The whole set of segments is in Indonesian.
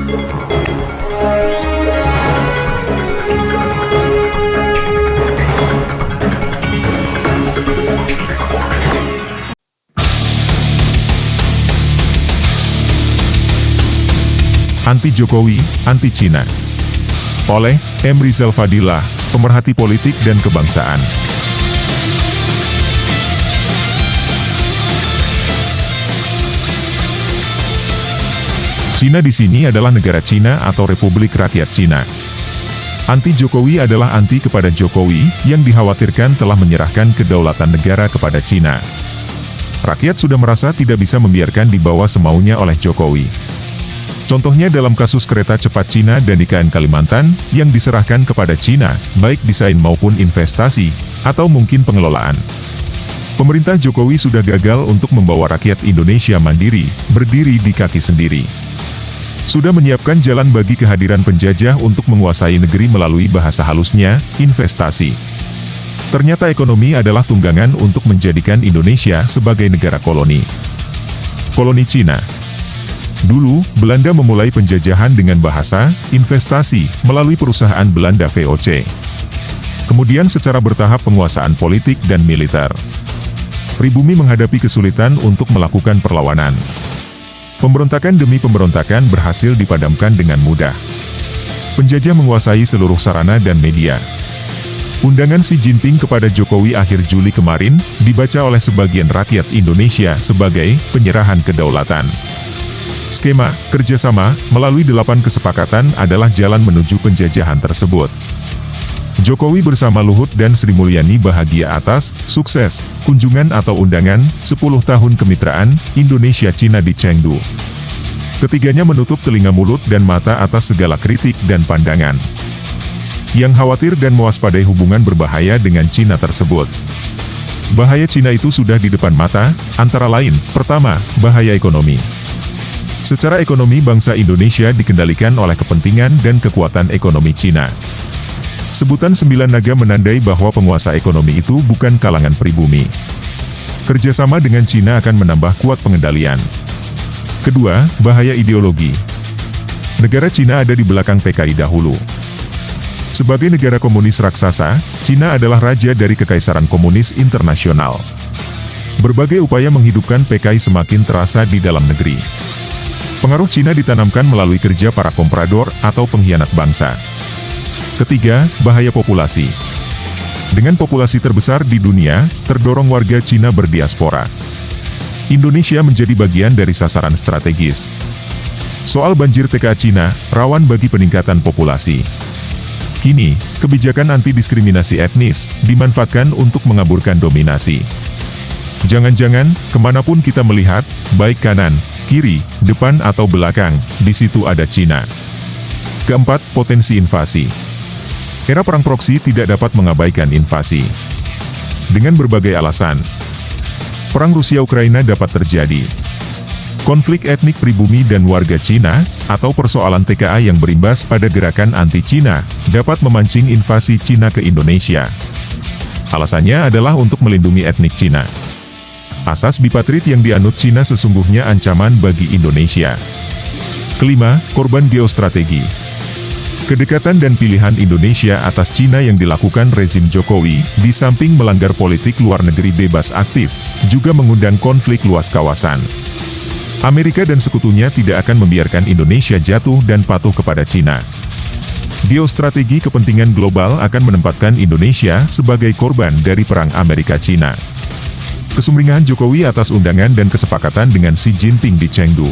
Anti Jokowi, Anti Cina. Oleh M. Rizal Fadilah, pemerhati politik dan kebangsaan. Cina di sini adalah negara Cina atau Republik Rakyat Cina. Anti Jokowi adalah anti kepada Jokowi, yang dikhawatirkan telah menyerahkan kedaulatan negara kepada Cina. Rakyat sudah merasa tidak bisa membiarkan dibawa semaunya oleh Jokowi. Contohnya dalam kasus kereta cepat Cina dan IKN Kalimantan, yang diserahkan kepada Cina, baik desain maupun investasi, atau mungkin pengelolaan. Pemerintah Jokowi sudah gagal untuk membawa rakyat Indonesia mandiri, berdiri di kaki sendiri. Sudah menyiapkan jalan bagi kehadiran penjajah untuk menguasai negeri melalui bahasa halusnya, investasi. Ternyata ekonomi adalah tunggangan untuk menjadikan Indonesia sebagai negara koloni. Koloni Cina. Dulu, Belanda memulai penjajahan dengan bahasa, investasi, melalui perusahaan Belanda VOC. Kemudian secara bertahap penguasaan politik dan militer. Pribumi menghadapi kesulitan untuk melakukan perlawanan. Pemberontakan demi pemberontakan berhasil dipadamkan dengan mudah. Penjajah menguasai seluruh sarana dan media. Undangan Xi Jinping kepada Jokowi akhir Juli kemarin, dibaca oleh sebagian rakyat Indonesia sebagai penyerahan kedaulatan. Skema kerjasama melalui 8 kesepakatan adalah jalan menuju penjajahan tersebut. Jokowi bersama Luhut dan Sri Mulyani bahagia atas sukses kunjungan atau undangan 10 tahun kemitraan Indonesia-Cina di Chengdu. Ketiganya menutup telinga mulut dan mata atas segala kritik dan pandangan yang khawatir dan mewaspadai hubungan berbahaya dengan Cina tersebut. Bahaya Cina itu sudah di depan mata, antara lain, pertama, bahaya ekonomi. Secara ekonomi bangsa Indonesia dikendalikan oleh kepentingan dan kekuatan ekonomi Cina. Sebutan 9 naga menandai bahwa penguasa ekonomi itu bukan kalangan pribumi. Kerjasama dengan Cina akan menambah kuat pengendalian. Kedua, bahaya ideologi. Negara Cina ada di belakang PKI dahulu. Sebagai negara komunis raksasa, Cina adalah raja dari Kekaisaran Komunis Internasional. Berbagai upaya menghidupkan PKI semakin terasa di dalam negeri. Pengaruh Cina ditanamkan melalui kerja para komprador atau pengkhianat bangsa. Ketiga, bahaya populasi. Dengan populasi terbesar di dunia, terdorong warga Cina berdiaspora. Indonesia menjadi bagian dari sasaran strategis. Soal banjir TKA Cina, rawan bagi peningkatan populasi. Kini, kebijakan anti-diskriminasi etnis, dimanfaatkan untuk mengaburkan dominasi. Jangan-jangan, kemanapun kita melihat, baik kanan, kiri, depan atau belakang, di situ ada Cina. Keempat, potensi invasi. Era perang proksi tidak dapat mengabaikan invasi. Dengan berbagai alasan, perang Rusia-Ukraina dapat terjadi. Konflik etnik pribumi dan warga Cina, atau persoalan TKA yang berimbas pada gerakan anti-Cina, dapat memancing invasi Cina ke Indonesia. Alasannya adalah untuk melindungi etnik Cina. Asas bipatrit yang dianut Cina sesungguhnya ancaman bagi Indonesia. Kelima, korban geostrategi. Kedekatan dan pilihan Indonesia atas Cina yang dilakukan rezim Jokowi, di samping melanggar politik luar negeri bebas aktif, juga mengundang konflik luas kawasan. Amerika dan sekutunya tidak akan membiarkan Indonesia jatuh dan patuh kepada Cina. Geostrategi kepentingan global akan menempatkan Indonesia sebagai korban dari perang Amerika-Cina. Kesumringah Jokowi atas undangan dan kesepakatan dengan Xi Jinping di Chengdu.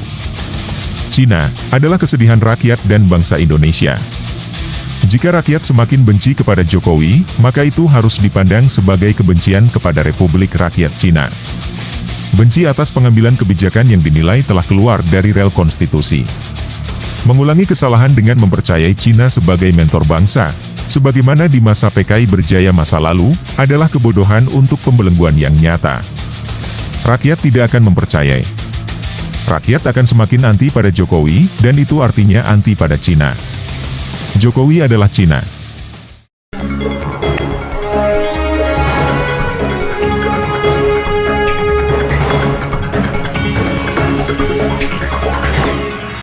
Cina adalah kesedihan rakyat dan bangsa Indonesia. Jika rakyat semakin benci kepada Jokowi, maka itu harus dipandang sebagai kebencian kepada Republik Rakyat Cina. Benci atas pengambilan kebijakan yang dinilai telah keluar dari rel konstitusi. Mengulangi kesalahan dengan mempercayai Cina sebagai mentor bangsa, sebagaimana di masa PKI berjaya masa lalu, adalah kebodohan untuk pembelengguan yang nyata. Rakyat tidak akan mempercayai. Rakyat akan semakin anti pada Jokowi, dan itu artinya anti pada Cina. Jokowi adalah Cina.